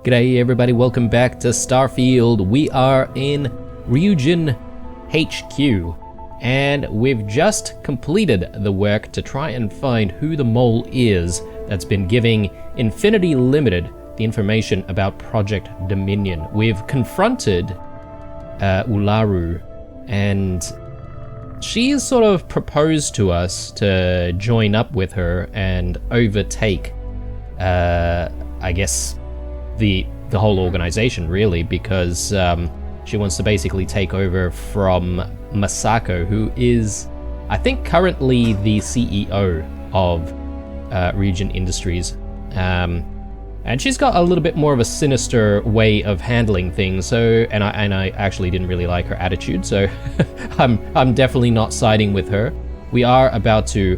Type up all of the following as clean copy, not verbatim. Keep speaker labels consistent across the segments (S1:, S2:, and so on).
S1: G'day everybody, welcome back to Starfield. We are in Ryujin HQ, and we've just completed the work to try and find who the mole is that's been giving Infinity Limited the information about Project Dominion. We've confronted Ularu, and she's sort of proposed to us to join up with her and overtake, I guess, the whole organization, really, because she wants to basically take over from Masako, who is, I think, currently the CEO of Ryujin Industries. And she's got a little bit more of a sinister way of handling things, so and I actually didn't really like her attitude, so I'm definitely not siding with her. We are about to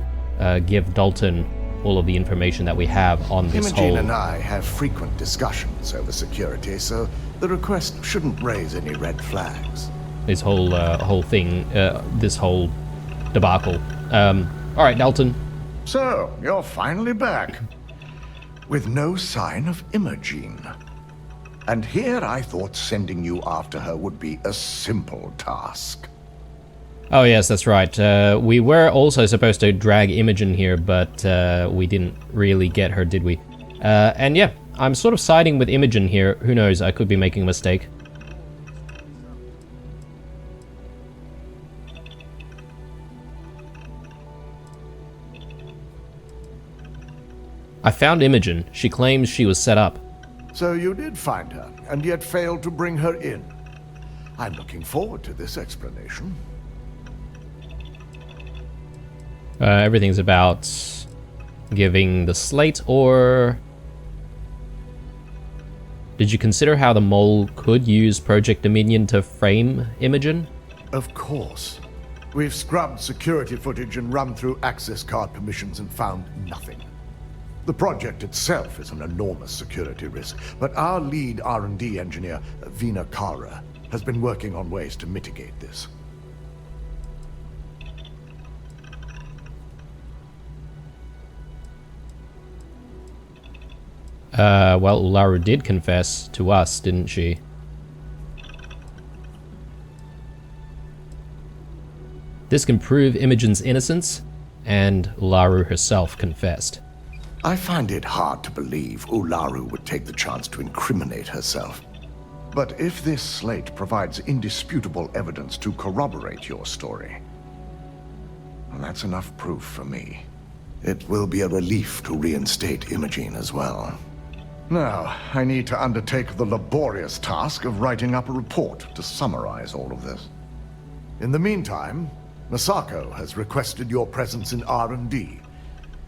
S1: give Dalton all of the information that we have on this
S2: Imogen and I have frequent discussions over security, so the request shouldn't raise any red flags.
S1: This whole thing, this whole debacle. All right, Dalton.
S2: So, you're finally back. With no sign of Imogen. And here I thought sending you after her would be a simple task.
S1: Oh yes, that's right. We were also supposed to drag Imogen here, but we didn't really get her, did we? And yeah, I'm sort of siding with Imogen here. Who knows, I could be making a mistake. I found Imogen. She claims she was set up.
S2: So you did find her, and yet failed to bring her in. I'm looking forward to this explanation.
S1: Everything's about giving the slate, or... Did you consider how the mole could use Project Dominion to frame Imogen?
S2: Of course. We've scrubbed security footage and run through access card permissions and found nothing. The project itself is an enormous security risk, but our lead R&D engineer, Vina Kara, has been working on ways to mitigate this.
S1: Well, Ularu did confess to us, didn't she? This can prove Imogen's innocence, and Ularu herself confessed.
S2: I find it hard to believe Ularu would take the chance to incriminate herself. But if this slate provides indisputable evidence to corroborate your story, well, that's enough proof for me. It will be a relief to reinstate Imogen as well. Now, I need to undertake the laborious task of writing up a report to summarize all of this. In the meantime, Masako has requested your presence in R&D.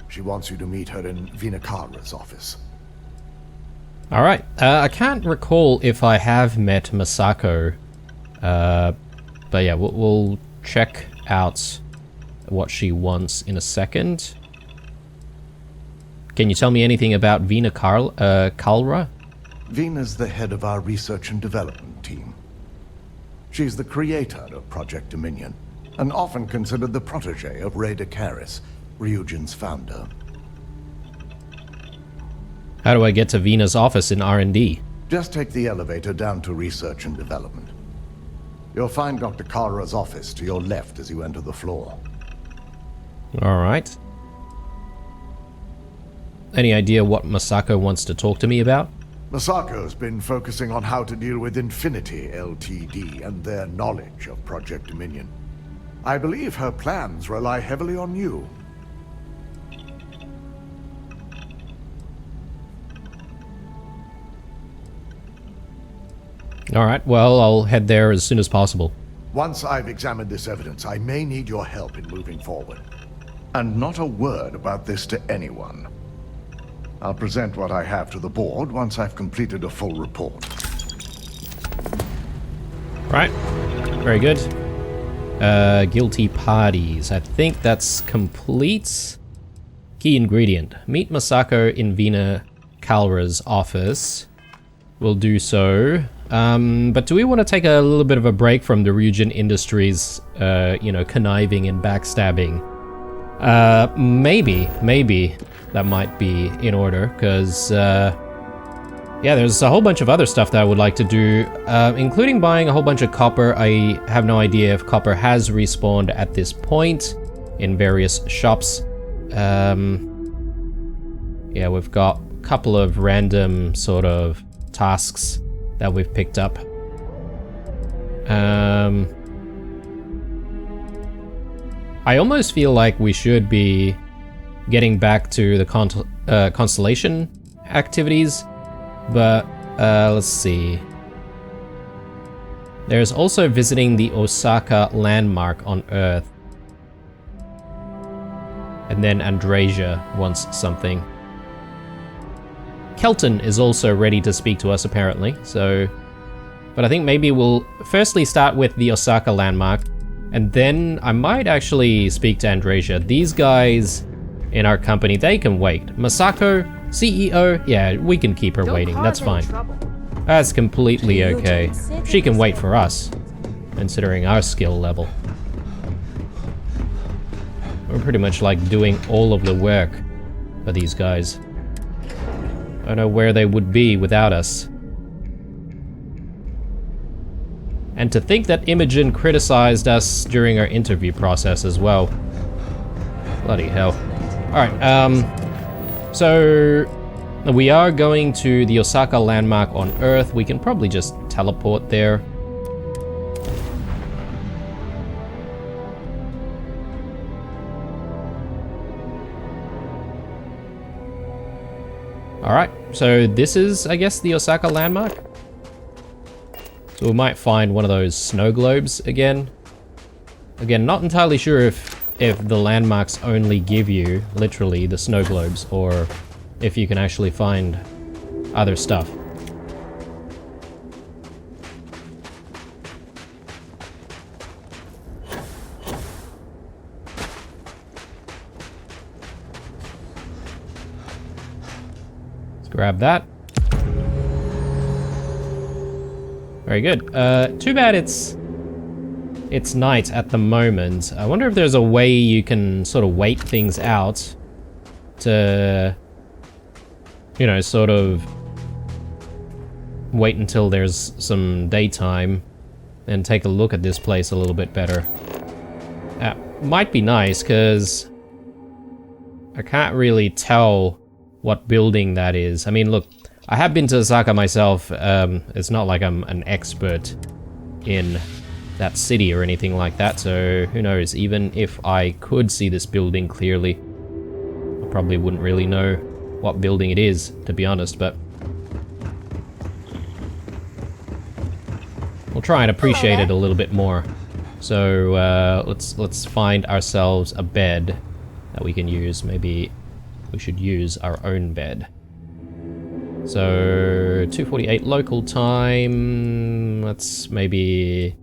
S2: She wants you to meet her in Vinakara's office.
S1: Alright, I can't recall if I have met Masako, but yeah, we'll check out what she wants in a second. Can you tell me anything about Vina Kalra?
S2: Vina's the head of our research and development team. She's the creator of Project Dominion, and often considered the protege of Ray Dakaris, Ryujin's founder.
S1: How do I get to Vina's office in R&D?
S2: Just take the elevator down to research and development. You'll find Dr. Kara's office to your left as you enter the floor.
S1: Alright. Any idea what Masako wants to talk to me about?
S2: Masako's been focusing on how to deal with Infinity Ltd. And their knowledge of Project Dominion. I believe her plans rely heavily on you.
S1: Alright, well, I'll head there as soon as possible.
S2: Once I've examined this evidence, I may need your help in moving forward. And not a word about this to anyone. I'll present what I have to the board once I've completed a full report.
S1: Right, very good. Guilty parties. I think that's complete. Key ingredient. Meet Masako in Vina Kalra's office. We'll do so. But do we want to take a little bit of a break from the Ryujin Industries, conniving and backstabbing? Maybe that might be in order, because Yeah, there's a whole bunch of other stuff that I would like to do, including buying a whole bunch of copper. I have no idea if copper has respawned at this point in various shops. Yeah, we've got a couple of random sort of tasks that we've picked up. I almost feel like we should be getting back to the constellation activities, but let's see. There's also visiting the Osaka landmark on Earth. And then Andrasia wants something. Kelton is also ready to speak to us apparently, so... But I think maybe we'll firstly start with the Osaka landmark, and then I might actually speak to Andrasia. These guys in our company, they can wait. Masako, CEO, yeah, we can keep her waiting, that's fine. That's completely okay. She can wait for us, considering our skill level. We're pretty much like doing all of the work for these guys. I don't know where they would be without us. And to think that Imogen criticized us during our interview process as well. Bloody hell. Alright, so we are going to the Osaka landmark on Earth. We can probably just teleport there. Alright, so this is, I guess, the Osaka landmark. So we might find one of those snow globes again. Again, not entirely sure if the landmarks only give you, literally, the snow globes, or if you can actually find other stuff. Let's grab that. Very good. Too bad it's night at the moment. I wonder if there's a way you can sort of wait things out to, you know, sort of wait until there's some daytime and take a look at this place a little bit better. Might be nice, because I can't really tell what building that is. I mean, look, I have been to Osaka myself. It's not like I'm an expert in that city or anything like that, so who knows, even if I could see this building clearly, I probably wouldn't really know what building it is, to be honest, but we'll try and appreciate it a little bit more. So let's find ourselves a bed that we can use. Maybe we should use our own bed. So 2:48 local time. Let's maybe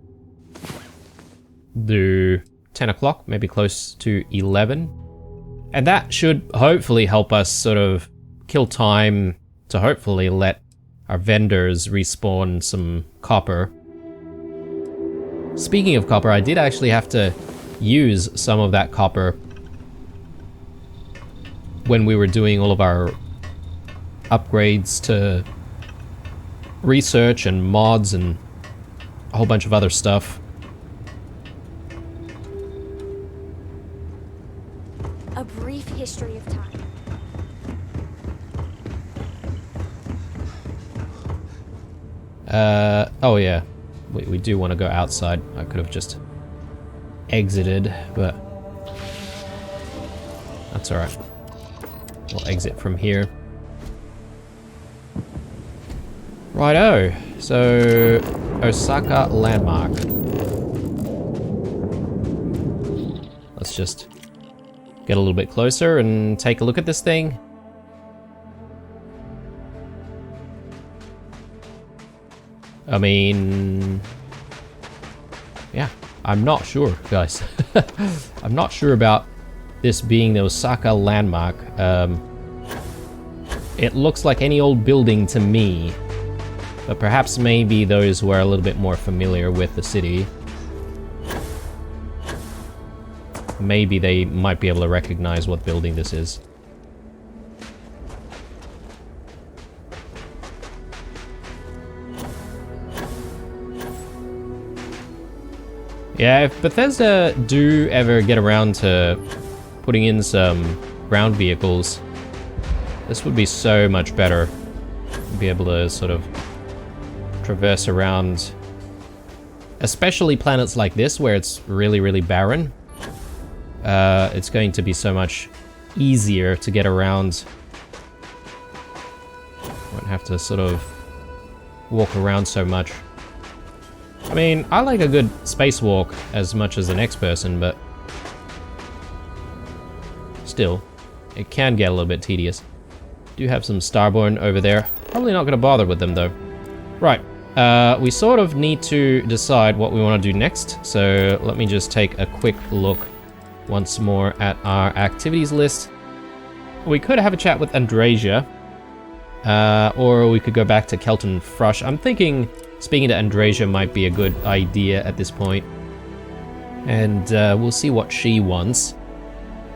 S1: do 10 o'clock, maybe close to 11. And that should hopefully help us sort of kill time to hopefully let our vendors respawn some copper. Speaking of copper, I did actually have to use some of that copper when we were doing all of our upgrades to research and mods and a whole bunch of other stuff.
S3: A brief history of time.
S1: Oh yeah, we do want to go outside. I could have just exited, but that's alright. We'll exit from here. Righto, so Osaka landmark. Let's just get a little bit closer and take a look at this thing. I mean, yeah, I'm not sure, guys. I'm not sure about this being the Osaka landmark. It looks like any old building to me, but perhaps maybe those who are a little bit more familiar with the city, maybe they might be able to recognize what building this is. Yeah, if Bethesda do ever get around to putting in some ground vehicles, this would be so much better. Be able to sort of traverse around, especially planets like this where it's really, really barren. It's going to be so much easier to get around. Won't have to sort of walk around so much. I mean, I like a good spacewalk as much as the next person, but still, it can get a little bit tedious. Do have some Starborn over there. Probably not going to bother with them, though. Right, we sort of need to decide what we want to do next, so let me just take a quick look once more at our activities list. We could have a chat with Andrasia, or we could go back to Kelton Frush. I'm thinking speaking to Andrasia might be a good idea at this point. And we'll see what she wants.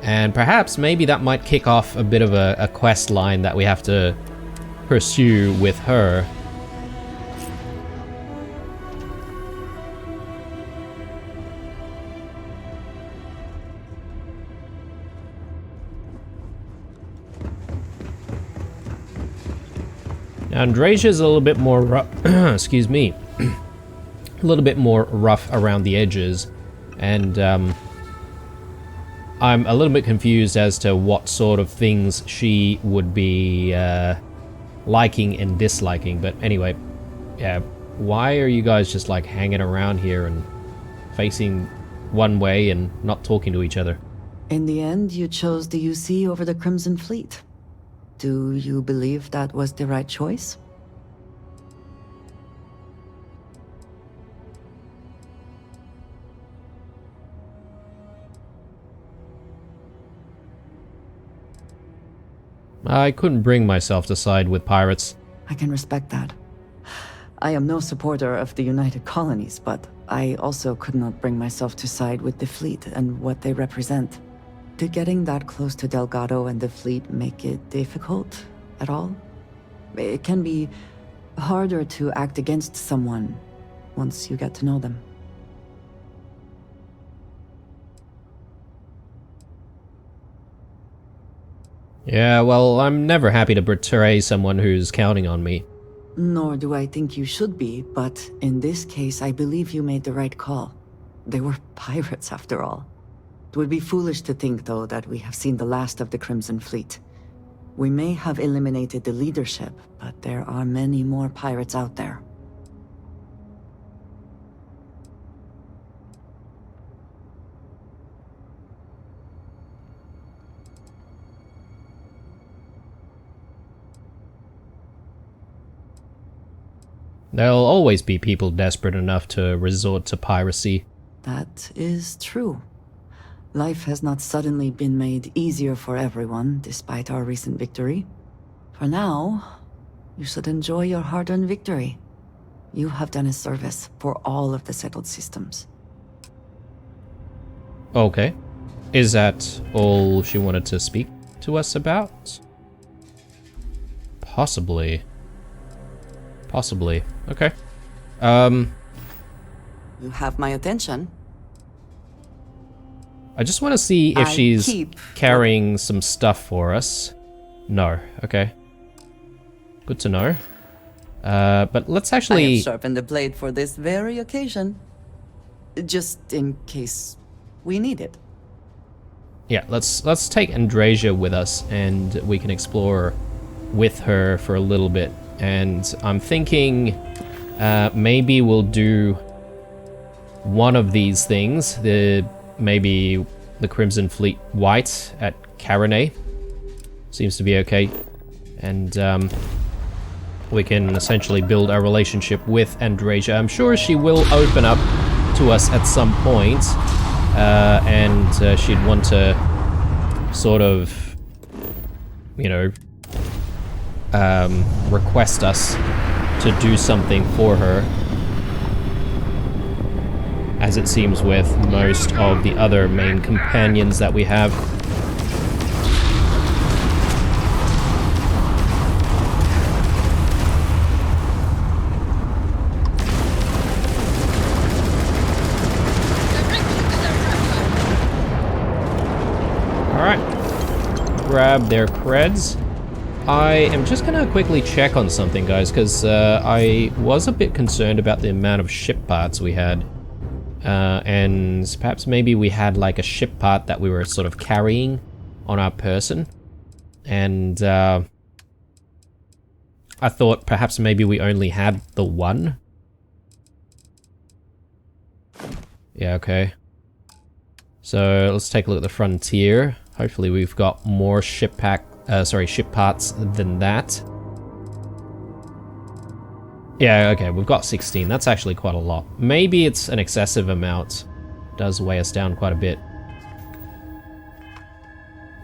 S1: And perhaps maybe that might kick off a bit of a quest line that we have to pursue with her. Now, Andrasia's a little bit more rough, excuse me, a little bit more rough around the edges, and I'm a little bit confused as to what sort of things she would be liking and disliking. But anyway, yeah, why are you guys just like hanging around here and facing one way and not talking to each other?
S4: In the end, you chose the UC over the Crimson Fleet. Do you believe that was the right choice?
S1: I couldn't bring myself to side with pirates.
S4: I can respect that. I am no supporter of the United Colonies, but I also could not bring myself to side with the fleet and what they represent. Did getting that close to Delgado and the fleet make it difficult at all? It can be harder to act against someone once you get to know them.
S1: Yeah, well, I'm never happy to betray someone who's counting on me.
S4: Nor do I think you should be, but in this case, I believe you made the right call. They were pirates, after all. It would be foolish to think, though, that we have seen the last of the Crimson Fleet. We may have eliminated the leadership, but there are many more pirates out there.
S1: There'll always be people desperate enough to resort to piracy.
S4: That is true. Life has not suddenly been made easier for everyone, despite our recent victory. For now, you should enjoy your hard-earned victory. You have done a service for all of the settled systems.
S1: Okay. Is that all she wanted to speak to us about? Possibly. Possibly. Okay.
S4: You have my attention.
S1: I just want to see if she's carrying some stuff for us. No. Okay. Good to know. But let's
S4: I
S1: actually...
S4: have sharpened the blade for this very occasion. Just in case we need it.
S1: Yeah, let's take Andrasia with us, and we can explore with her for a little bit. And I'm thinking maybe we'll do one of these things. Maybe the Crimson Fleet White at Caronay. Seems to be okay. And we can essentially build our relationship with Andrasia. I'm sure she will open up to us at some point. And she'd want to sort of, you know, request us to do something for her, as it seems with most of the other main companions that we have. grab their creds. I am just gonna quickly check on something, guys, because I was a bit concerned about the amount of ship parts we had. And perhaps maybe we had like a ship part that we were sort of carrying on our person. And I thought perhaps maybe we only had the one. Yeah, okay. So let's take a look at the frontier. Hopefully we've got more ship parts than that. Yeah, okay, we've got 16. That's actually quite a lot. Maybe it's an excessive amount. It does weigh us down quite a bit.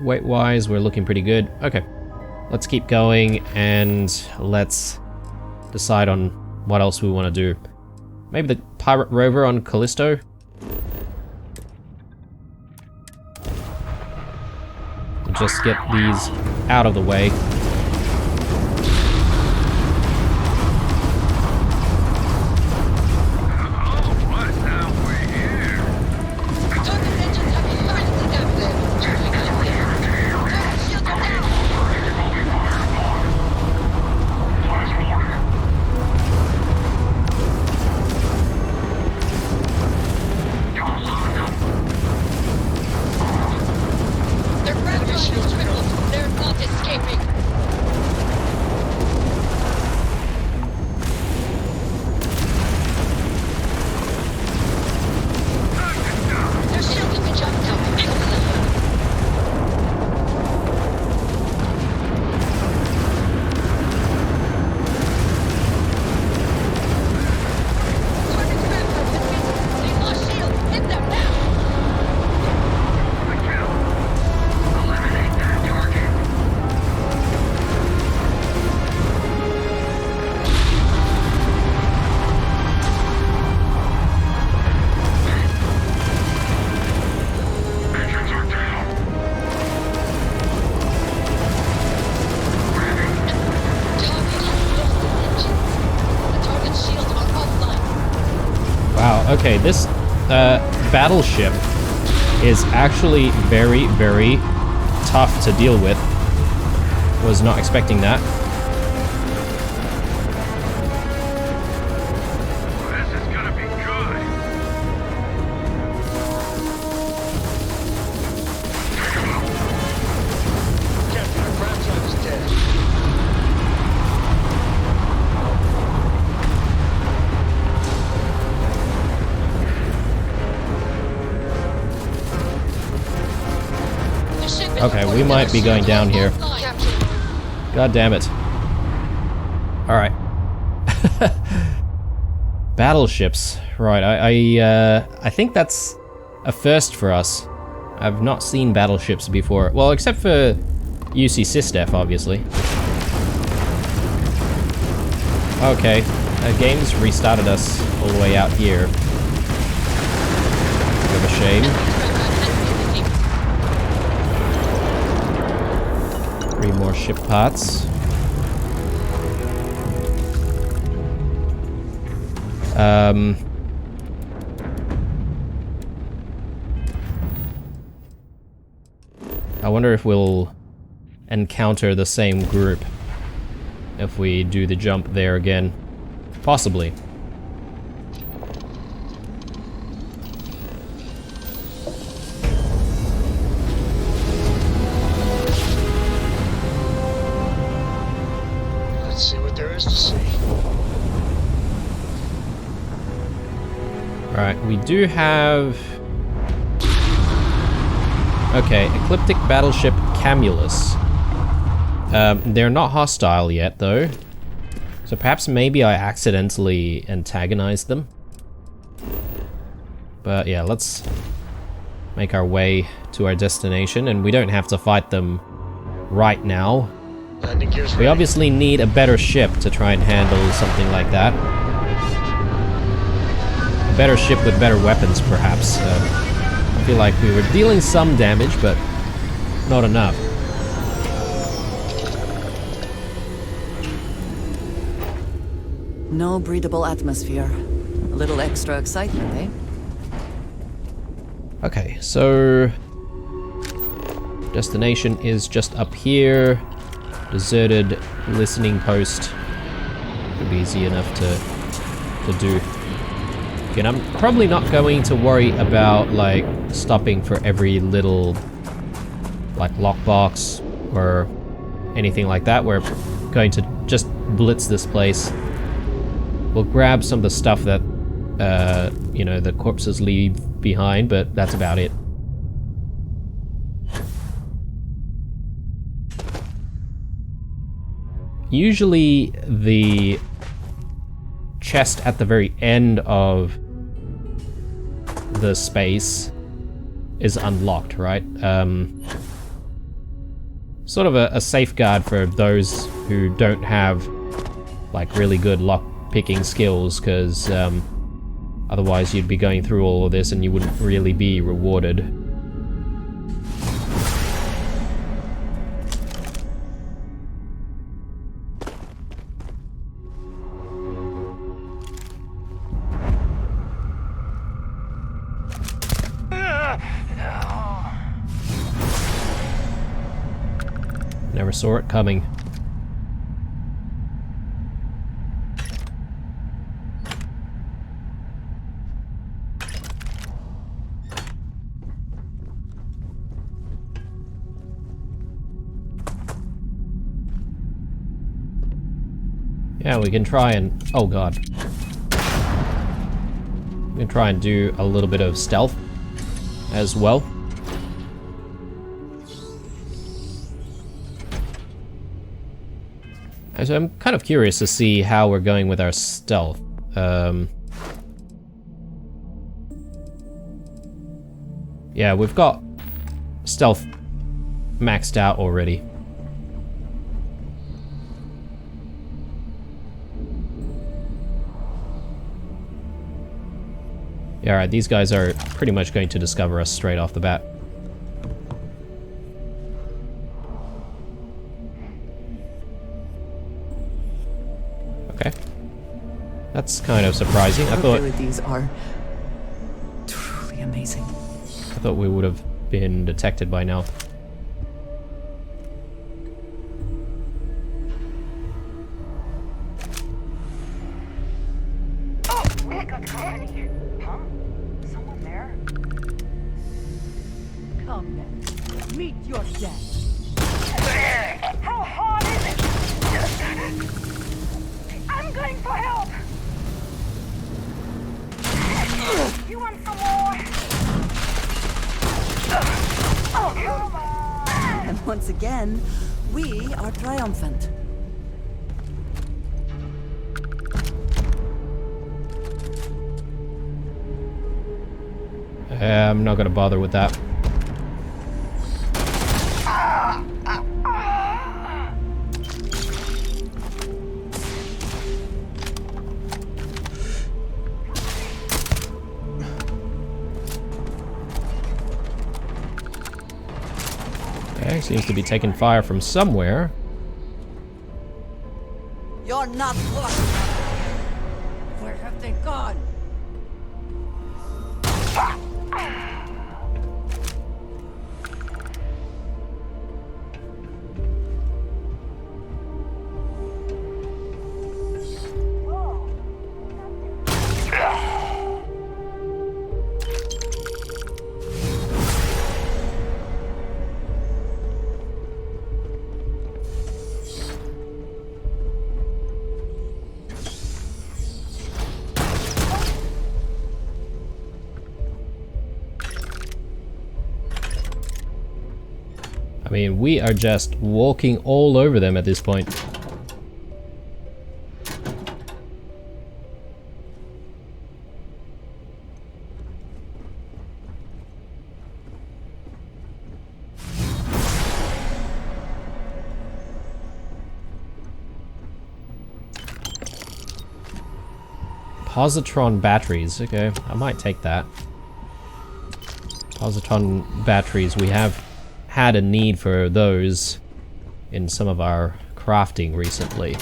S1: Weight-wise, we're looking pretty good. Okay, let's keep going and let's decide on what else we want to do. Maybe the pirate rover on Callisto? Just get these out of the way. Okay, this battleship is actually very, very tough to deal with. Was not expecting that.
S5: This is gonna be good. Captain, our ground drive is dead.
S1: Okay, we might be going down here. God damn it. Alright. Battleships. Right, I think that's a first for us. I've not seen battleships before. Well, except for UC Sistef, obviously. Okay, game's restarted us all the way out here. Bit of a shame. 3 more ship parts. I wonder if we'll encounter the same group if we do the jump there again. Possibly. Alright, we do have... Okay, Ecliptic Battleship Camulus. They're not hostile yet, though. So perhaps maybe I accidentally antagonized them. But yeah, let's make our way to our destination, and we don't have to fight them right now. We obviously need a better ship to try and handle something like that. A better ship with better weapons, perhaps. I feel like we were dealing some damage, but not enough.
S4: No breathable atmosphere. A little extra excitement, eh?
S1: Okay, so... Destination is just up here. Deserted listening post. Could be easy enough to do. Okay, and I'm probably not going to worry about like stopping for every little like lockbox or anything like that. We're going to just blitz this place. We'll grab some of the stuff that you know, the corpses leave behind, but that's about it. Usually the chest at the very end of the space is unlocked, right? Sort of a safeguard for those who don't have like really good lock picking skills, because otherwise you'd be going through all of this and you wouldn't really be rewarded. Never saw it coming. Yeah, we can try and... oh god. We can try and do a little bit of stealth as well. And so I'm kind of curious to see how we're going with our stealth. Yeah, we've got stealth maxed out already. Yeah, alright, these guys are pretty much going to discover us straight off the bat. Okay. That's kind of surprising. I thought...
S4: abilities are truly amazing.
S1: I thought we would have been detected by now.
S6: Come then, meet your death. How hard is it? I'm going for help. You want some more? Oh, come on.
S4: And once again, we are triumphant.
S1: I'm not gonna bother with that. Okay, seems to be taking fire from somewhere.
S4: You're not lucky.
S6: Where have they gone?
S1: I mean, we are just walking all over them at this point. Positron batteries, okay, I might take that. Positron batteries, we have had a need for those in some of our crafting recently.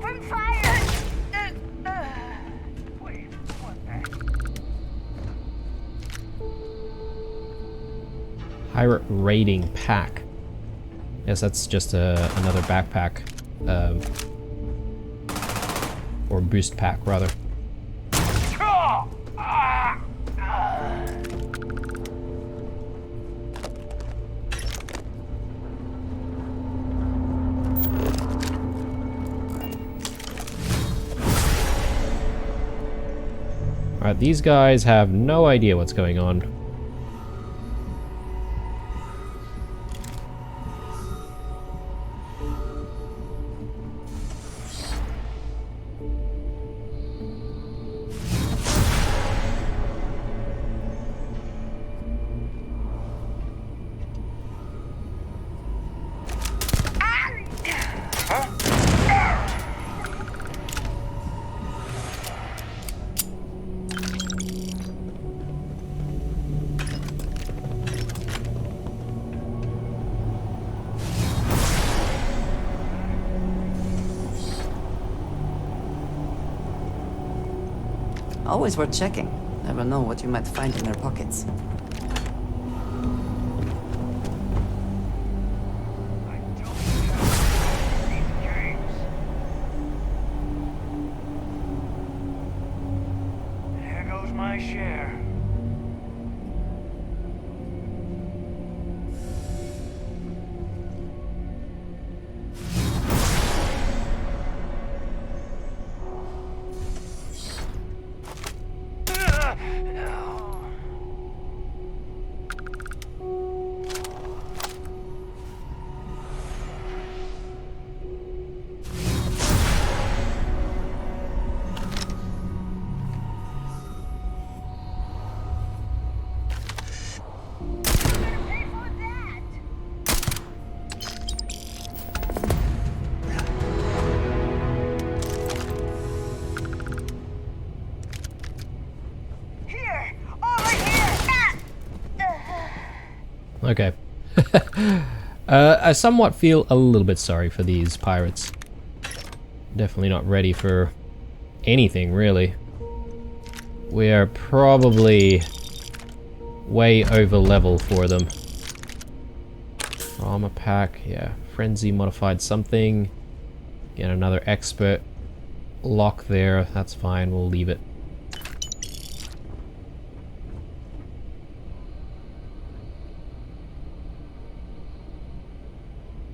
S6: Open fire! Wait, what the?
S1: Pirate raiding pack. Yes, that's just another backpack. Or boost pack, rather. Alright, these guys have no idea what's going on.
S4: Always worth checking. Never know what you might find in their pockets.
S5: I don't have these games. There goes my share.
S1: Okay. I somewhat feel a little bit sorry for these pirates. Definitely not ready for anything, really. We are probably way over level for them. Armor pack, yeah. Frenzy modified something. Get another expert lock there. That's fine, we'll leave it.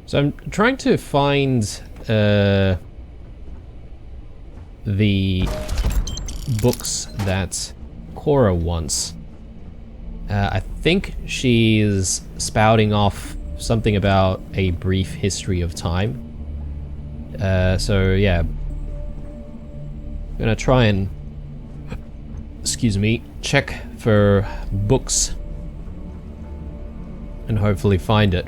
S1: So I'm trying to find the books that Cora wants. I think she's spouting off something about a brief history of time. So yeah, I'm gonna try and, excuse me, check for books and hopefully find it.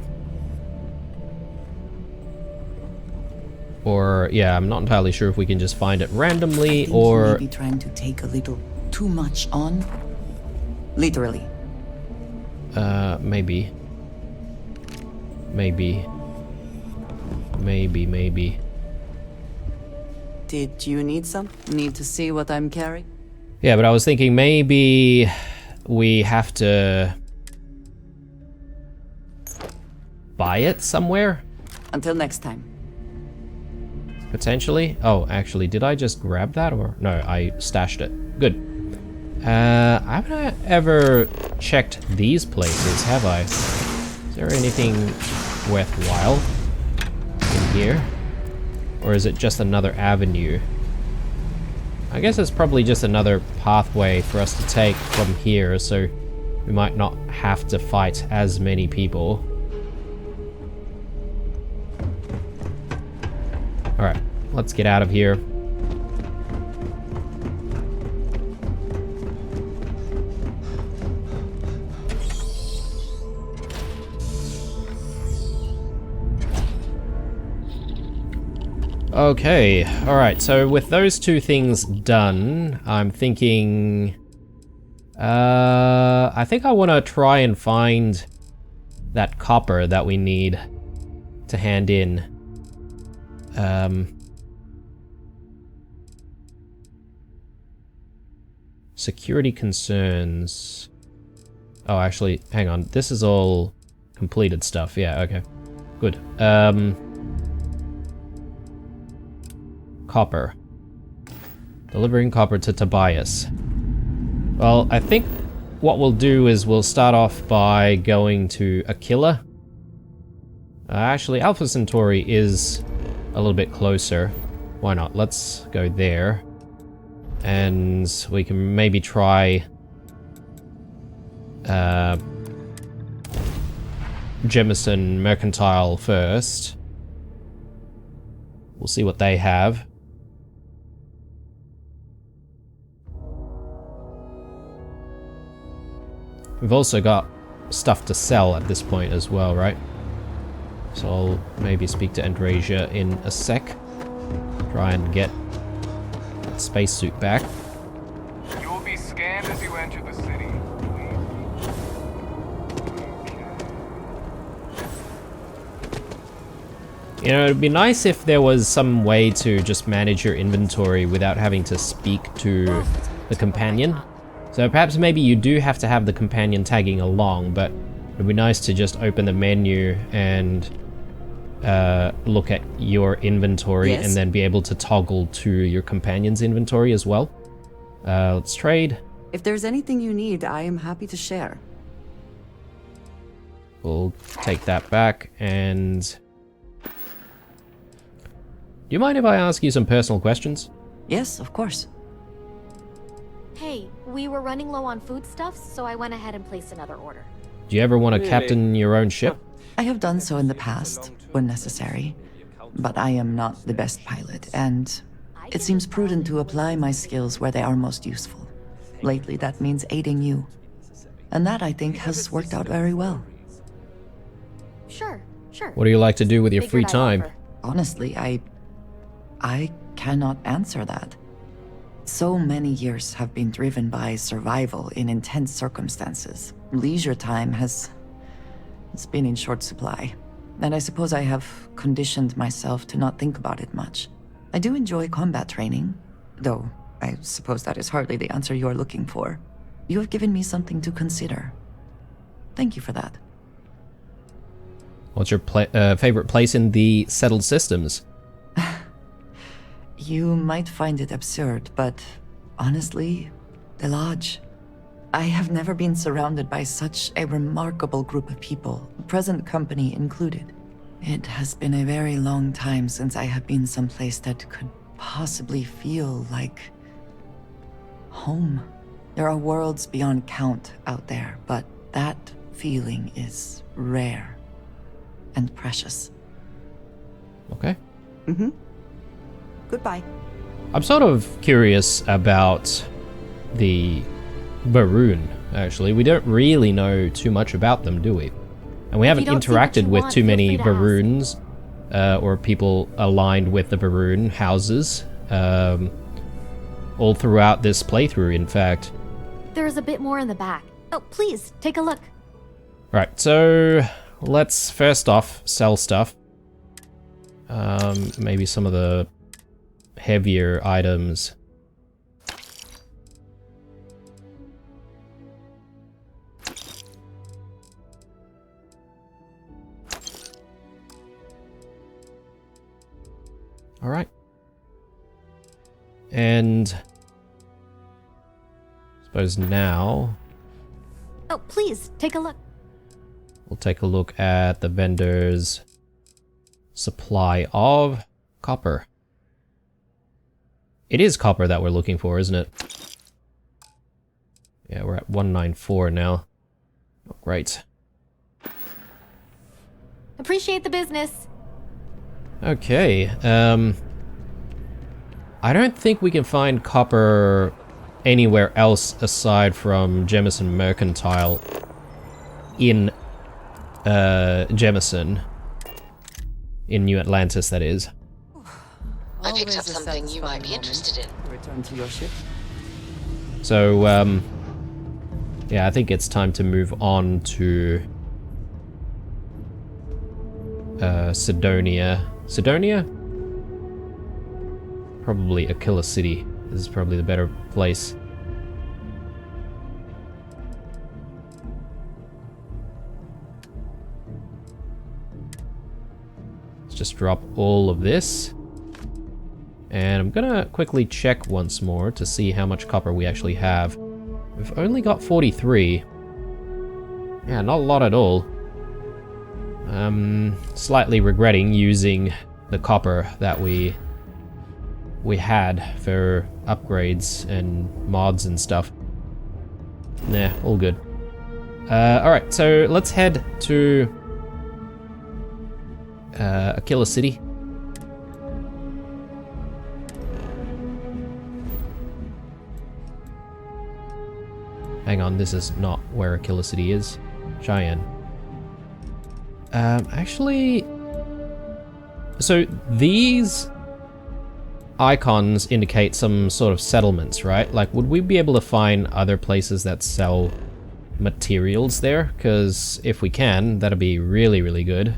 S1: Or, yeah, I'm not entirely sure if we can just find it randomly, or...
S4: Maybe trying to take a little too much on? Literally.
S1: Maybe. Maybe.
S4: Did you need some? Need to see what I'm carrying?
S1: Yeah, but I was thinking maybe we have to buy it somewhere?
S4: Until next time.
S1: Potentially? Oh, actually, did I just grab that, or... No, I stashed it. Good. I haven't ever checked these places, have I? Is there anything worthwhile in here? Or is it just another avenue? I guess it's probably just another pathway for us to take from here, so we might not have to fight as many people. Alright, let's get out of here. Okay, alright, so with those two things done, I'm thinking... I think I want to try and find that copper that we need to hand in. Security concerns. Oh, actually, hang on. This is all completed stuff. Yeah, okay. Good. Copper. Delivering copper to Tobias. Well, I think what we'll do is we'll start off by going to Aquila. Actually, Alpha Centauri is a little bit closer. Why not? Let's go there. And we can maybe try Jemison Mercantile first. We'll see what they have. We've also got stuff to sell at this point as well, right? So I'll maybe speak to Andrasia in a sec. Try and get that spacesuit back.
S5: You will be scanned as you enter the city.
S1: You know, it'd be nice if there was some way to just manage your inventory without having to speak to the companion. So perhaps maybe you do have to have the companion tagging along, but it'd be nice to just open the menu and look at your inventory and then be able to toggle to your companion's inventory as well. Let's trade.
S4: If there's anything you need, I am happy to share.
S1: We'll take that back. And do you mind if I ask you some personal questions?
S4: Yes, of course.
S3: Hey, we were running low on foodstuffs, so I went ahead and placed another order.
S1: Do you ever want to captain your own ship?
S4: I have done so in the past, when necessary, but I am not the best pilot, and it seems prudent to apply my skills where they are most useful. Lately, that means aiding you. And that, I think, has worked out very well.
S3: Sure.
S1: What do you like to do with your free
S3: Figured I'd
S1: time?
S3: offer.
S4: Honestly, I cannot answer that. So many years have been driven by survival in intense circumstances. Leisure time it's been in short supply. And I suppose I have conditioned myself to not think about it much. I do enjoy combat training, though I suppose that is hardly the answer you are looking for. You have given me something to consider. Thank you for that.
S1: What's your favorite place in the settled systems?
S4: You might find it absurd, but honestly, the Lodge. I have never been surrounded by such a remarkable group of people, present company included. It has been a very long time since I have been someplace that could possibly feel like home. There are worlds beyond count out there, but that feeling is rare and precious.
S1: Okay.
S4: Goodbye.
S1: I'm sort of curious about the Baroon, actually. We don't really know too much about them, do we? And we haven't
S3: don't see what
S1: interacted
S3: you
S1: with
S3: want,
S1: too
S3: feel
S1: many
S3: free to ask.
S1: Baroons, or people aligned with the Baroon houses, all throughout this playthrough, in fact.
S3: There's a bit more in the back. Oh, please, take a look.
S1: Right, so let's first off sell stuff. Maybe some of the heavier items. All right. And I suppose now
S3: Oh, please, take a look.
S1: we'll take a look at the vendor's supply of copper. It is copper that we're looking for, isn't it? Yeah, we're at 194 now. Oh, great.
S3: Appreciate the business.
S1: Okay, I don't think we can find copper anywhere else aside from Jemison Mercantile in Jemison. In New Atlantis, that is.
S7: I picked up something you might be interested in.
S4: Return to your ship.
S1: So, yeah, I think it's time to move on to Sidonia. Sidonia? Probably Aquila City. This is probably the better place. just drop all of this. And I'm gonna quickly check once more to see how much copper we actually have. We've only got 43. Yeah, not a lot at all. Slightly regretting using the copper that we had for upgrades and mods and stuff. Nah, all good. Alright, so let's head to Aquila City. Hang on, this is not where Aquila City is. Cheyenne. Actually... So, these icons indicate some sort of settlements, right? Like, would we be able to find other places that sell materials there? Because if we can, that'd be really, really good.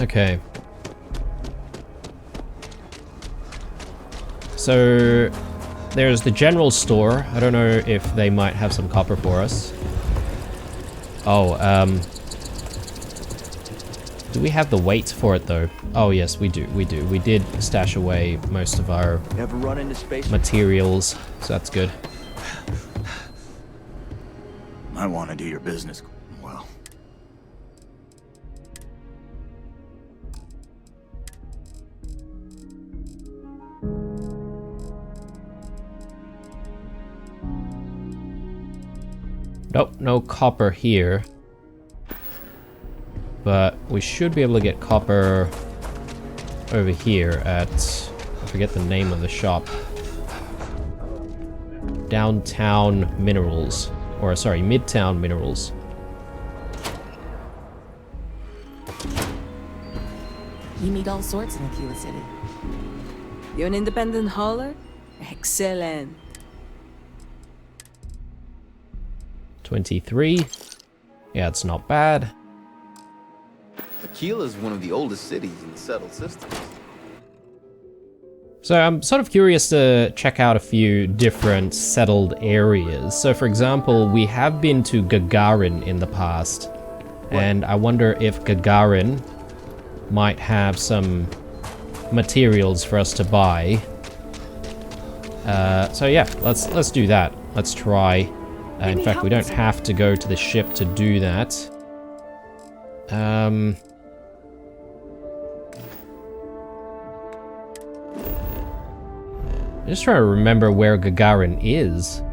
S1: Okay. So, there's the general store. I don't know if they might have some copper for us. Oh, do we have the weight for it though? Oh yes, we do, we do. We did stash away most of our
S8: Ever run into space
S1: materials, so that's good.
S8: I want to do your business well.
S1: Nope, no copper here. But we should be able to get copper over here at... I forget the name of the shop. Downtown Minerals. Or, sorry, Midtown Minerals.
S9: You meet all sorts in Aquila City. You're an independent hauler? Excellent.
S1: 23. Yeah, it's not bad.
S10: Aquila is one of the oldest cities in the settled systems.
S1: So I'm sort of curious to check out a few different settled areas. So for example, we have been to Gagarin in the past. And I wonder if Gagarin might have some materials for us to buy. So yeah, let's do that. Let's try. In fact, we don't have to go to the ship to do that. I'm just trying to remember where Gagarin is.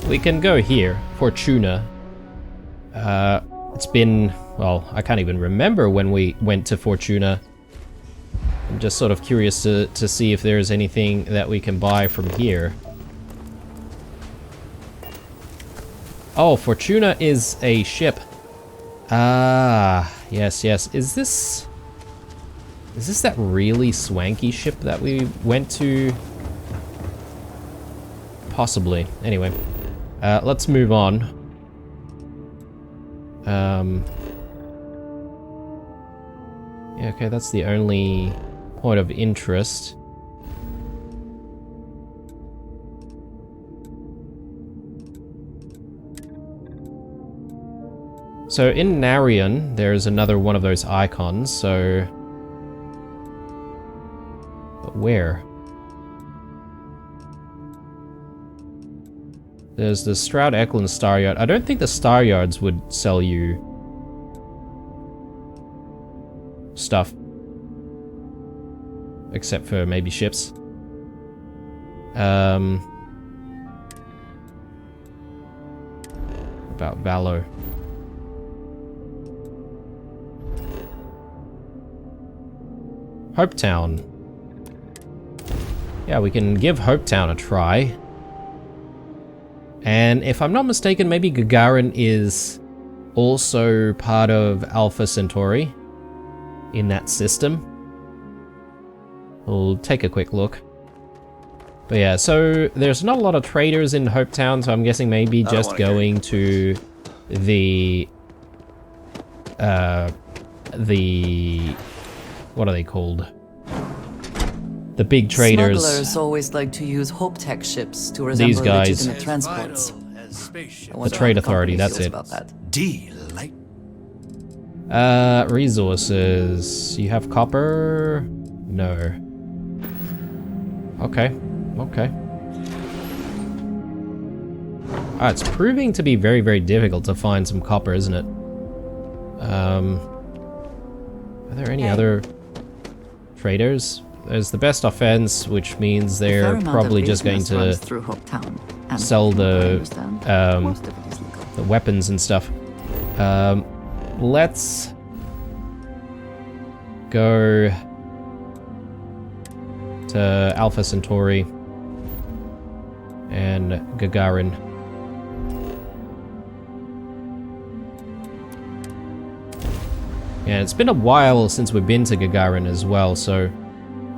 S1: We can go here, Fortuna. It's been, well, I can't even remember when we went to Fortuna. I'm just sort of curious to see if there's anything that we can buy from here. Oh, Fortuna is a ship. Ah, yes, yes. Is this that really swanky ship that we went to? Possibly. Anyway. Let's move on. Yeah, okay, that's the only point of interest. So in Narion, there's another one of those icons, so... But where? There's the Stroud Eklund Star Yard. I don't think the Star Yards would sell you stuff. Except for maybe ships. about Valo? Hopetown. Yeah, we can give Hopetown a try. And if I'm not mistaken, maybe Gagarin is also part of Alpha Centauri in that system. We'll take a quick look. But yeah, so there's not a lot of traders in Hopetown, so I'm guessing maybe just going to the what are they called? The big traders.
S4: Smugglers always like to use Hope Tech ships to resemble legitimate transports.
S1: The Trade Authority, that's it.
S8: Delight.
S1: Resources. You have copper? No. Okay. Okay. It's proving to be very, very difficult to find some copper, isn't it? Are there any other traders? There's the best offense, which means they're probably just going to sell the weapons and stuff. Let's go to Alpha Centauri and Gagarin. Yeah, it's been a while since we've been to Gagarin as well, so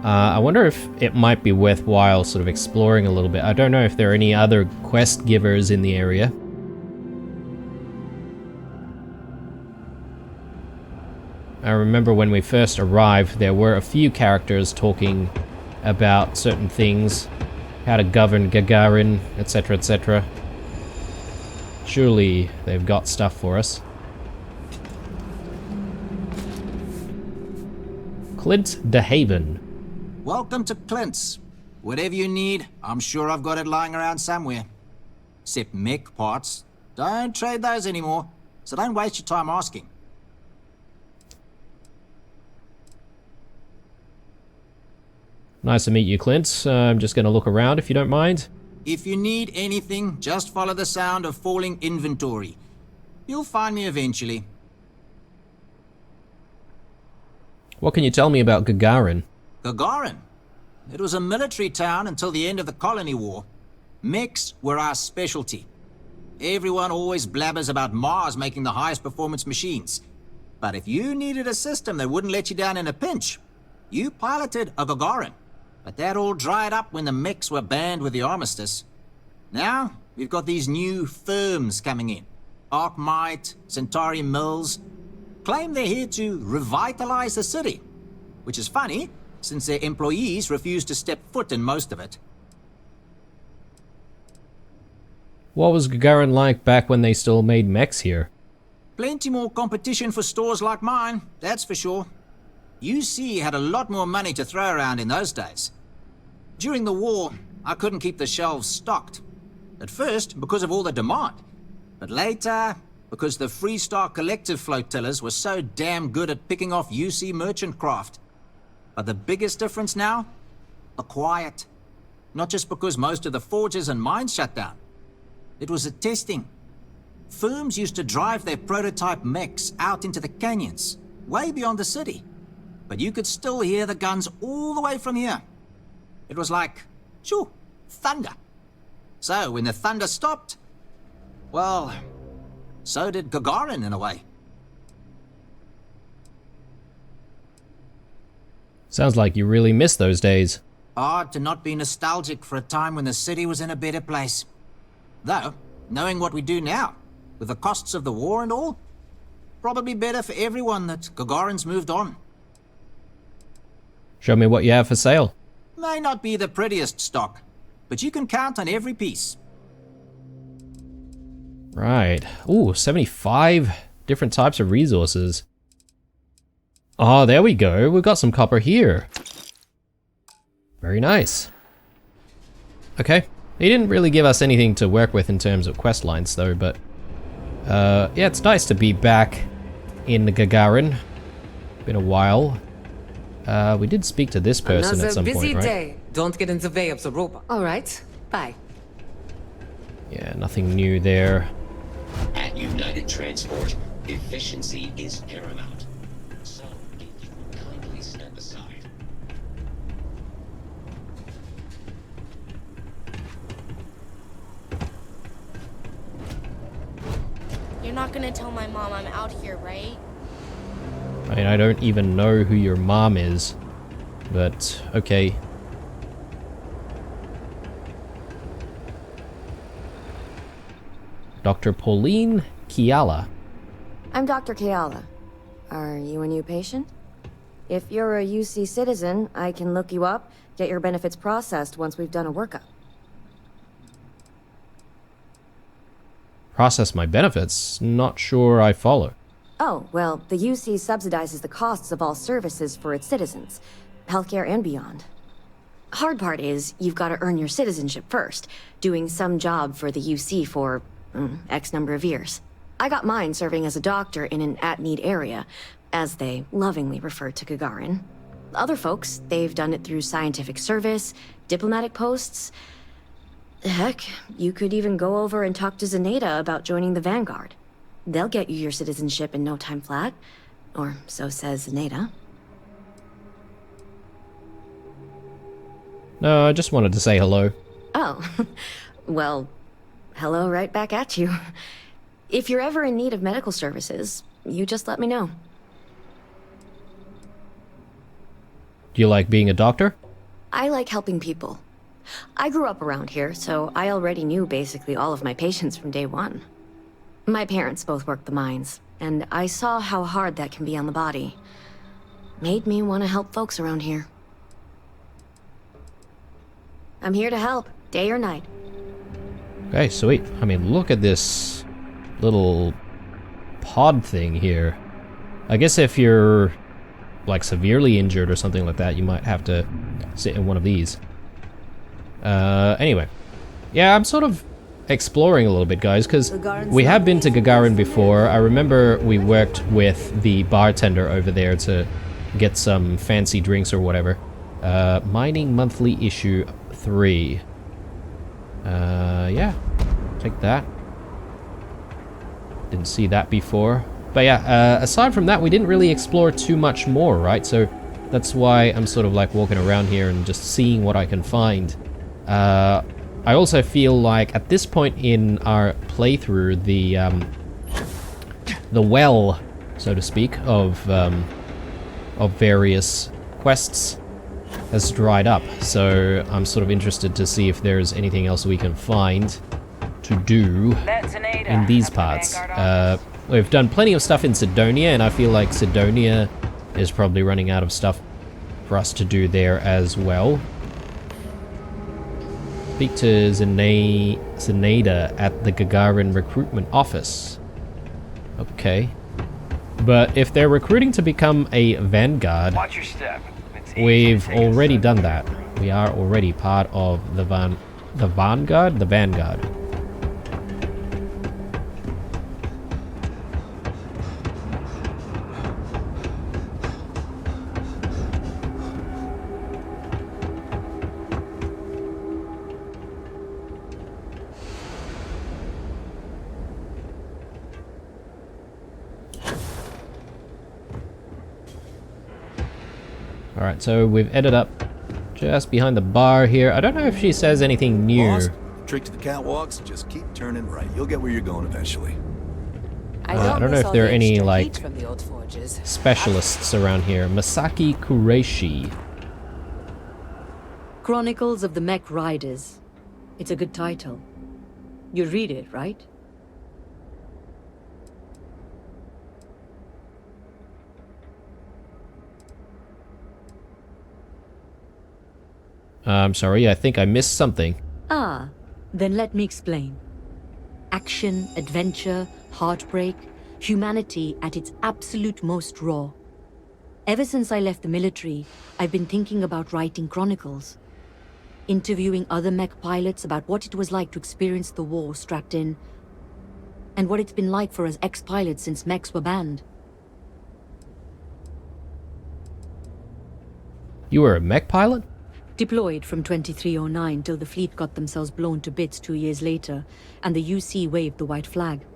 S1: I wonder if it might be worthwhile sort of exploring a little bit. I don't know if there are any other quest givers in the area. I remember when we first arrived, there were a few characters talking about certain things, how to govern Gagarin, etc., etc. Surely they've got stuff for us. Clint de Haven.
S11: Welcome to Clint's. Whatever you need, I'm sure I've got it lying around somewhere. Except mech parts. Don't trade those anymore, so don't waste your time asking.
S1: Nice to meet you, Clint. I'm just going to look around if you don't mind.
S11: If you need anything, just follow the sound of falling inventory. You'll find me eventually.
S1: What can you tell me about Gagarin?
S11: Gagarin? It was a military town until the end of the Colony War. Mechs were our specialty. Everyone always blabbers about Mars making the highest performance machines. But if you needed a system that wouldn't let you down in a pinch, you piloted a Gagarin. But that all dried up when the mechs were banned with the armistice. Now, we've got these new firms coming in. Arcmite, Centauri Mills. Claim they're here to revitalize the city. Which is funny, since their employees refuse to step foot in most of it.
S1: What was Gagarin like back when they still made mechs here?
S11: Plenty more competition for stores like mine, that's for sure. UC had a lot more money to throw around in those days. During the war, I couldn't keep the shelves stocked. At first, because of all the demand. But later, because the Freestar Collective flotillas were so damn good at picking off UC merchant craft. But the biggest difference now? The quiet. Not just because most of the forges and mines shut down. It was the testing. Firms used to drive their prototype mechs out into the canyons, way beyond the city. But you could still hear the guns all the way from here. It was like, shoo, thunder. So when the thunder stopped, well, so did Gagarin in a way.
S1: Sounds like you really miss those days.
S11: Hard to not be nostalgic for a time when the city was in a better place. Though, knowing what we do now, with the costs of the war and all, probably better for everyone that Gagarin's moved on.
S1: Show me what you have for sale.
S11: May not be the prettiest stock, but you can count on every piece.
S1: Right. Ooh, 75 different types of resources. Oh, there we go. We've got some copper here. Very nice. Okay. He didn't really give us anything to work with in terms of quest lines, though, but... yeah, it's nice to be back in the Gagarin. Been a while. We did speak to this person at some point, right?
S6: Another busy day. Don't get in the way of the robot. All right. Bye.
S1: Yeah, nothing new there.
S12: United Transport, efficiency is paramount. So, if you would kindly step aside.
S3: You're not gonna tell my mom I'm out here, right?
S1: I mean, I don't even know who your mom is, but okay. Dr. Pauline Kiala.
S13: I'm Dr. Kiala. Are you a new patient? If you're a UC citizen, I can look you up, get your benefits processed once we've done a workup.
S1: Process my benefits? Not sure I follow.
S13: Oh, well, the UC subsidizes the costs of all services for its citizens, healthcare and beyond. Hard part is, you've got to earn your citizenship first, doing some job for the UC for X number of years. I got mine serving as a doctor in an at-need area, as they lovingly refer to Gagarin. Other folks, they've done it through scientific service, diplomatic posts. Heck, you could even go over and talk to Zenaida about joining the Vanguard. They'll get you your citizenship in no time flat. Or so says Zenaida.
S1: No, I just wanted to say hello.
S13: Oh, well, hello right back at you. If you're ever in need of medical services, you just let me know.
S1: Do you like being a doctor?
S13: I like helping people. I grew up around here, so I already knew basically all of my patients from day one. My parents both worked the mines, and I saw how hard that can be on the body. Made me want to help folks around here. I'm here to help, day or night.
S1: Okay, sweet. I mean, look at this little pod thing here. I guess if you're, like, severely injured or something like that, you might have to sit in one of these. Anyway. Yeah, I'm sort of exploring a little bit, guys, because we have been to Gagarin before. I remember we worked with the bartender over there to get some fancy drinks or whatever. Mining Monthly Issue 3. Yeah. Take that. Didn't see that before. But yeah, aside from that, we didn't really explore too much more, right? So that's why I'm sort of like walking around here and just seeing what I can find. I also feel like at this point in our playthrough, the well, so to speak, of various quests has dried up. So I'm sort of interested to see if there's anything else we can find to do in these parts. We've done plenty of stuff in Sidonia, and I feel like Sidonia is probably running out of stuff for us to do there as well. Speak to Zenaida at the Gagarin recruitment office. Okay. But if they're recruiting to become a Vanguard,
S5: Watch your step.
S1: we've already done that. We are already part of the Vanguard? The Vanguard. Alright, so we've ended up just behind the bar here. I don't know if she says anything new.
S8: Boss, trick to the catwalks, just keep turning right. You'll get where you're going eventually.
S1: I don't know if there are any, like, specialists around here. Masaki Kureishi.
S6: Chronicles of the Mech Riders. It's a good title. You read it, right?
S1: I'm sorry, I think I missed something.
S6: Ah, then let me explain. Action, adventure, heartbreak, humanity at its absolute most raw. Ever since I left the military, I've been thinking about writing chronicles. Interviewing other mech pilots about what it was like to experience the war strapped in, and what it's been like for us ex-pilots since mechs were banned.
S1: You were a mech pilot?
S6: Deployed from 2309 till the fleet got themselves blown to bits 2 years later, and the UC waved the white flag.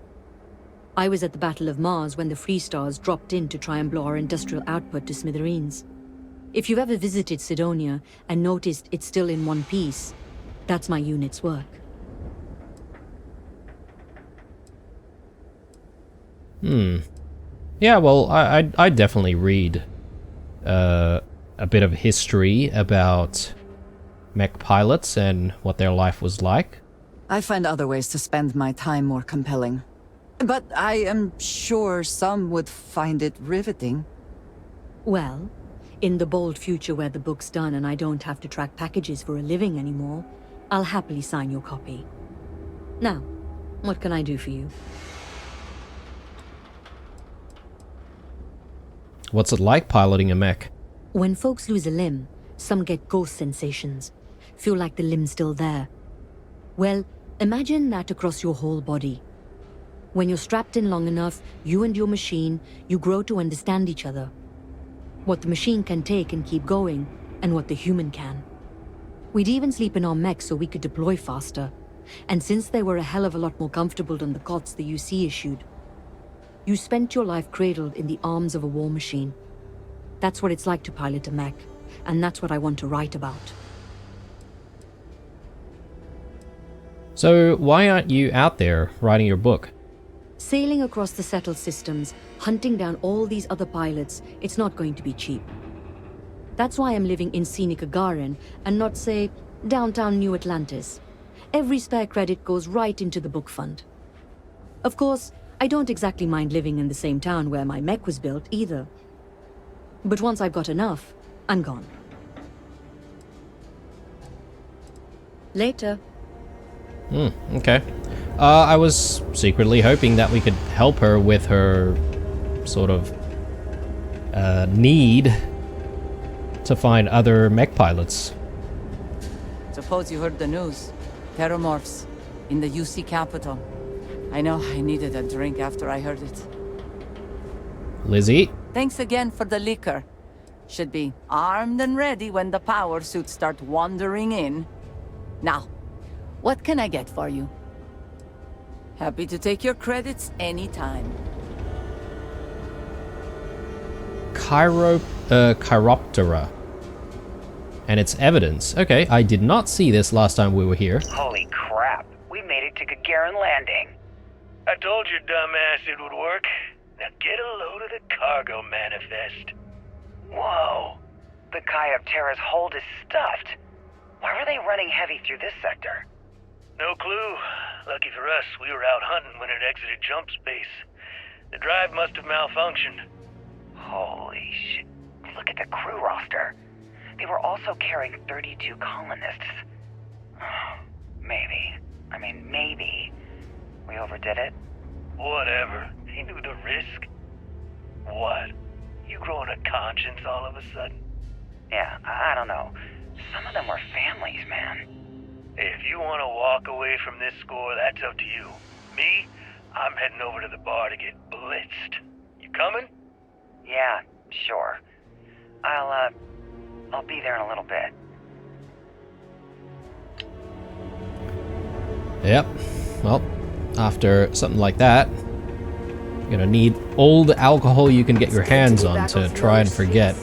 S6: I was at the Battle of Mars when the Freestars dropped in to try and blow our industrial output to smithereens. If you've ever visited Sidonia and noticed it's still in one piece, that's my unit's work.
S1: Yeah, well, I'd definitely read a bit of history about mech pilots and what their life was like.
S4: I find other ways to spend my time more compelling. But I am sure some would find it riveting.
S6: Well, in the bold future where the book's done and I don't have to track packages for a living anymore, I'll happily sign your copy. Now, what can I do for you?
S1: What's it like piloting a mech?
S6: When folks lose a limb, some get ghost sensations. Feel like the limb's still there. Well, imagine that across your whole body. When you're strapped in long enough, you and your machine, you grow to understand each other. What the machine can take and keep going, and what the human can. We'd even sleep in our mechs so we could deploy faster. And since they were a hell of a lot more comfortable than the cots the UC issued, you spent your life cradled in the arms of a war machine. That's what it's like to pilot a mech, and that's what I want to write about.
S1: So why aren't you out there writing your book?
S6: Sailing across the settled systems, hunting down all these other pilots, it's not going to be cheap. That's why I'm living in scenic Gagarin and not, say, downtown New Atlantis. Every spare credit goes right into the book fund. Of course, I don't exactly mind living in the same town where my mech was built either. But once I've got enough, I'm gone. Later.
S1: Okay. I was secretly hoping that we could help her with her sort of need to find other mech pilots.
S4: Suppose you heard the news. Terramorphs in the UC capital. I know I needed a drink after I heard it.
S1: Lizzie?
S4: Thanks again for the liquor. Should be armed and ready when the power suits start wandering in. Now, what can I get for you? Happy to take your credits anytime.
S1: Chiroptera. And its evidence. Okay, I did not see this last time we were here.
S14: Holy crap, we made it to Gagarin Landing.
S15: I told your dumbass it would work. Now get a load of the cargo manifest.
S14: Whoa, the Chiroptera's hold is stuffed. Why were they running heavy through this sector?
S15: No clue. Lucky for us, we were out hunting when it exited jump space. The drive must have malfunctioned.
S14: Holy shit, look at the crew roster. They were also carrying 32 colonists. Maybe. We overdid it?
S15: Whatever. He knew the risk. What? You growing a conscience all of a sudden?
S14: Yeah, I don't know. Some of them were families, man.
S15: If you want to walk away from this score, that's up to you. Me, I'm heading over to the bar to get blitzed. You coming?
S14: Yeah, sure. I'll be there in a little bit.
S1: Yep. Well, after something like that, you're gonna need all the alcohol you can get your hands on to try and forget.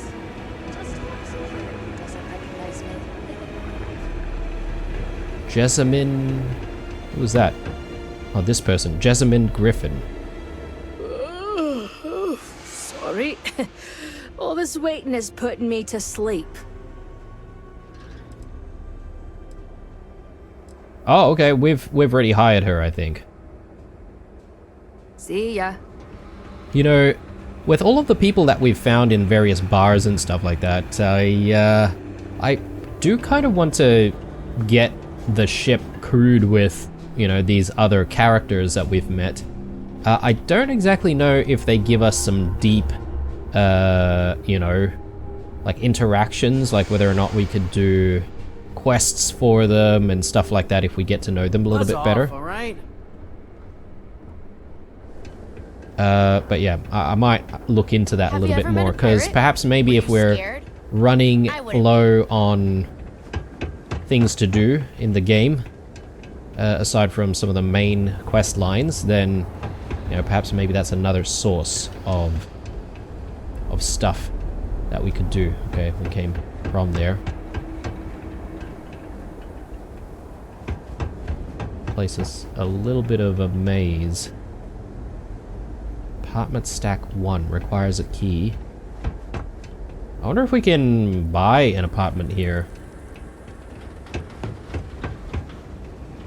S1: Jessamine... Who was that? Oh, this person. Jessamine Griffin.
S9: Sorry. All this waiting is putting me to sleep.
S1: Oh, okay. We've already hired her, I think.
S9: See ya.
S1: You know, with all of the people that we've found in various bars and stuff like that, I do kind of want to get the ship crewed with, you know, these other characters that we've met. I don't exactly know if they give us some deep, you know, like interactions, like whether or not we could do quests for them and stuff like that if we get to know them a little bit better.
S14: Right?
S1: But yeah, I might look into that a little bit more, because perhaps maybe if we're running low on things to do in the game, aside from some of the main quest lines, then You know, perhaps maybe that's another source of stuff that we could do. Okay, we came from there. Place is a little bit of a maze. Apartment stack 1 requires a key. I wonder if we can buy an apartment here.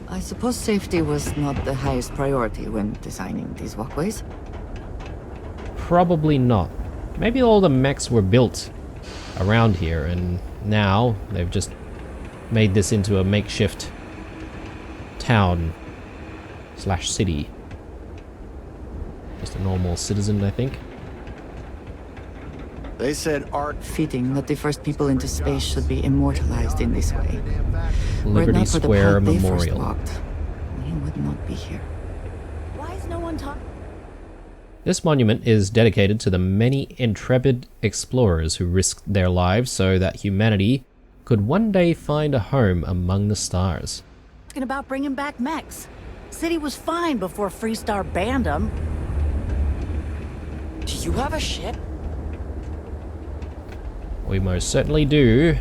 S4: I suppose safety was not the highest priority when designing these walkways.
S1: Probably not. Maybe all the mechs were built around here and now they've just made this into a makeshift town / city. Just a normal citizen, I think.
S8: They said art.
S4: Fitting that the first people into space should be immortalized in this way.
S1: Liberty Square Memorial.
S4: We would not be here.
S9: Why is no one talking?
S1: This monument is dedicated to the many intrepid explorers who risked their lives so that humanity could one day find a home among the stars.
S9: Talking about bringing back mechs. City was fine before Freestar banned them.
S16: Do you have a ship?
S1: We most certainly do,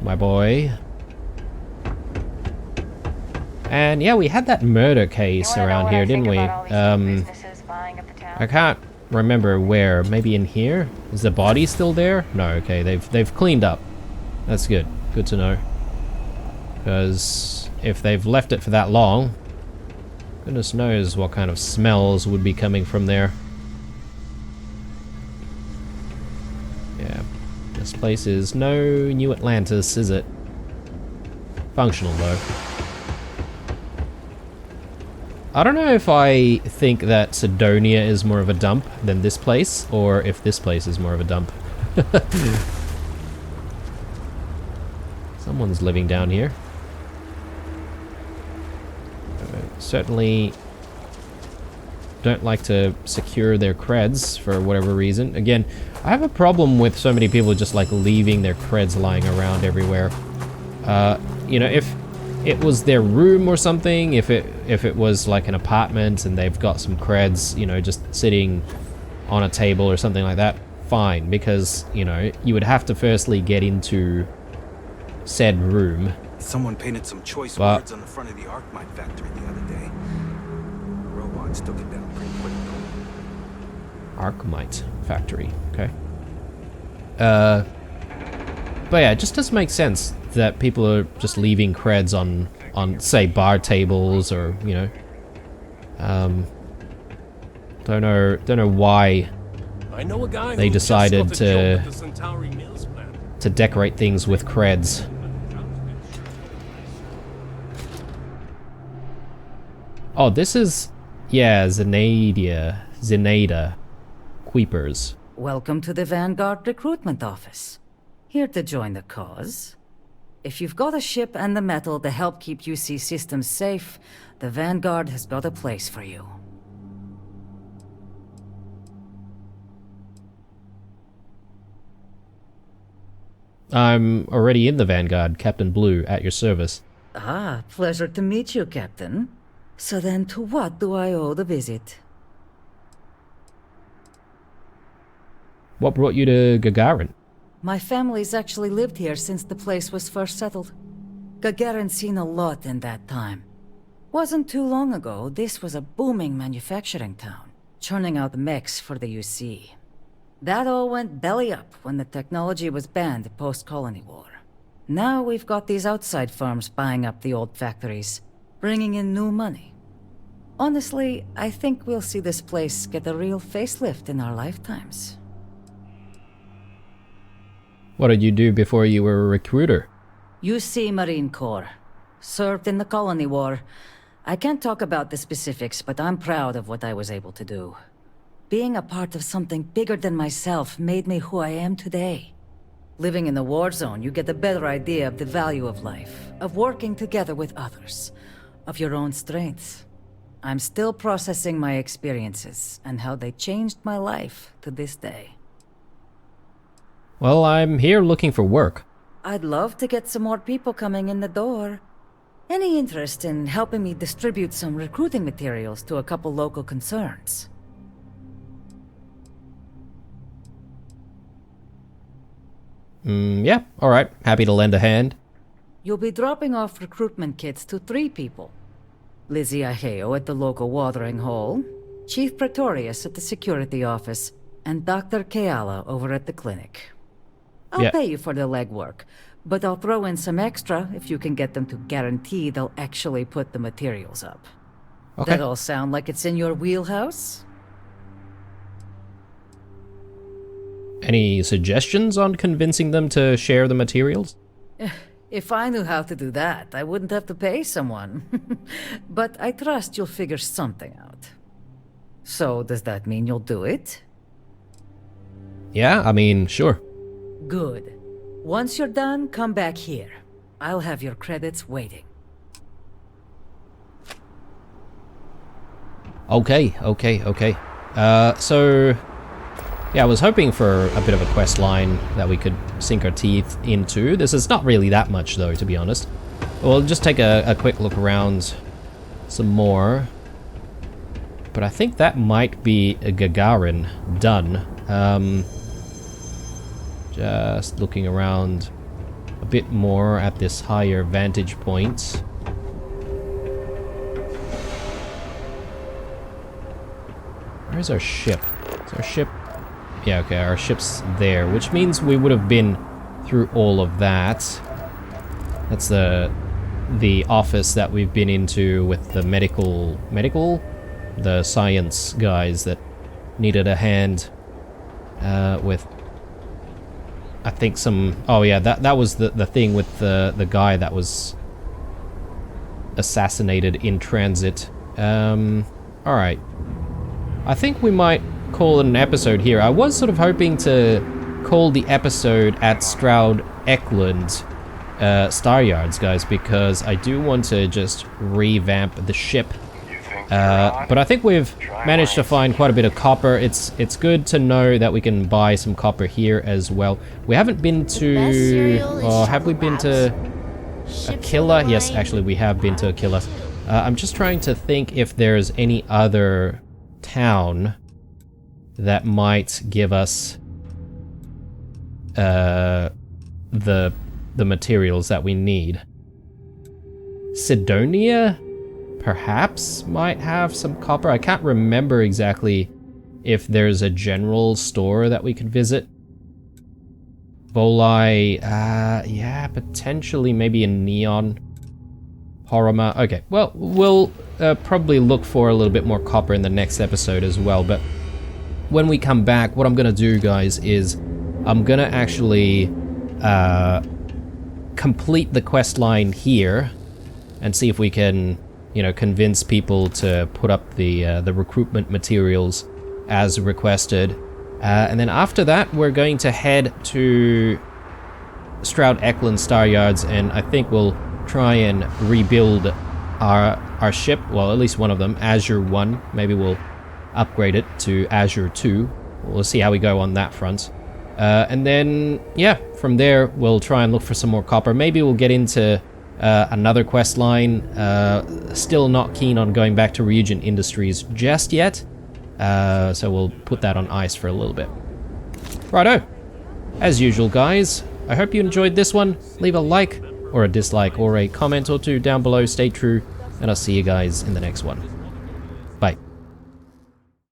S1: my boy. And yeah, we had that murder case around here, didn't we? I can't remember where. Maybe in here? Is the body still there? No, okay, they've cleaned up. That's good. Good to know. Because if they've left it for that long, goodness knows what kind of smells would be coming from there. Yeah. This place is no New Atlantis, is it? Functional, though. I don't know if I think that Sidonia is more of a dump than this place, or if this place is more of a dump. Someone's living down here. Certainly don't like to secure their creds for whatever reason. Again, I have a problem with so many people just like leaving their creds lying around everywhere. You know, if it was their room or something, if it was like an apartment and they've got some creds, you know, just sitting on a table or something like that, fine, because, you know, you would have to firstly get into said room.
S17: Someone painted some choice words on the front of the Arcmite factory the other day. Robots took it down pretty quick.
S1: Arcmite factory, okay. But yeah, it just doesn't make sense that people are just leaving creds on say bar tables or, you know, don't know why they decided to decorate things with creds. Oh, this is, yeah, Zenaida Queepers.
S18: Welcome to the Vanguard Recruitment Office. Here to join the cause. If you've got a ship and the metal to help keep UC systems safe, the Vanguard has got a place for you.
S1: I'm already in the Vanguard, Captain Blue, at your service.
S18: Ah, pleasure to meet you, Captain. So then, to what do I owe the visit?
S1: What brought you to Gagarin?
S18: My family's actually lived here since the place was first settled. Gagarin's seen a lot in that time. Wasn't too long ago, this was a booming manufacturing town, churning out mechs for the UC. That all went belly up when the technology was banned post-colony war. Now we've got these outside firms buying up the old factories, bringing in new money. Honestly, I think we'll see this place get a real facelift in our lifetimes.
S1: What did you do before you were a recruiter?
S18: UC Marine Corps. Served in the colony war. I can't talk about the specifics, but I'm proud of what I was able to do. Being a part of something bigger than myself made me who I am today. Living in the war zone, you get a better idea of the value of life, of working together with others, of your own strengths. I'm still processing my experiences and how they changed my life to this day.
S1: Well, I'm here looking for work.
S18: I'd love to get some more people coming in the door. Any interest in helping me distribute some recruiting materials to a couple local concerns?
S1: Yeah, alright. Happy to lend a hand.
S18: You'll be dropping off recruitment kits to 3 people. Lizzie Aheo at the local watering hole, Chief Pretorius at the security office, and Dr. Keala over at the clinic. I'll pay you for the legwork, but I'll throw in some extra if you can get them to guarantee they'll actually put the materials up.
S1: Okay.
S18: That all sound like it's in your wheelhouse?
S1: Any suggestions on convincing them to share the materials?
S18: If I knew how to do that, I wouldn't have to pay someone. But I trust you'll figure something out. So, does that mean you'll do it?
S1: Yeah, I mean, sure.
S18: Good. Once you're done, come back here. I'll have your credits waiting.
S1: Okay. So... yeah, I was hoping for a bit of a quest line that we could sink our teeth into. This is not really that much, though, to be honest. We'll just take a quick look around some more. But I think that might be a Gagarin done. Just looking around a bit more at this higher vantage point. Where's our ship? Is our ship... yeah, okay, our ship's there, which means we would have been through all of that. That's the office that we've been into with the medical? The science guys that needed a hand with, I think some... oh yeah, that was the thing with the guy that was assassinated in transit. Alright. I think we might call it an episode here. I was sort of hoping to call the episode at Stroud Eklund Star Yards, guys, because I do want to just revamp the ship. But I think we've managed to find quite a bit of copper. It's good to know that we can buy some copper here as well. We haven't been to... oh, have we been to Aquila? Yes, actually we have been to Aquila. I'm just trying to think if there's any other town that might give us the materials that we need. Sidonia, perhaps, might have some copper. I can't remember exactly if there's a general store that we could visit. Volai, yeah, potentially maybe a Neon. Horama. Okay, well, we'll probably look for a little bit more copper in the next episode as well, but when we come back, what I'm gonna do, guys, is I'm gonna actually complete the quest line here and see if we can, you know, convince people to put up the recruitment materials as requested. And then after that, we're going to head to Stroud Eklund Star Yards, and I think we'll try and rebuild our ship. Well, at least one of them, Azure 1. Maybe we'll upgrade it to Azure 2. We'll see how we go on that front. And then, yeah, from there, we'll try and look for some more copper. Maybe we'll get into another quest line. Still not keen on going back to Ryujin Industries just yet. So we'll put that on ice for a little bit. Righto. As usual, guys, I hope you enjoyed this one. Leave a like or a dislike or a comment or two down below. Stay true, and I'll see you guys in the next one.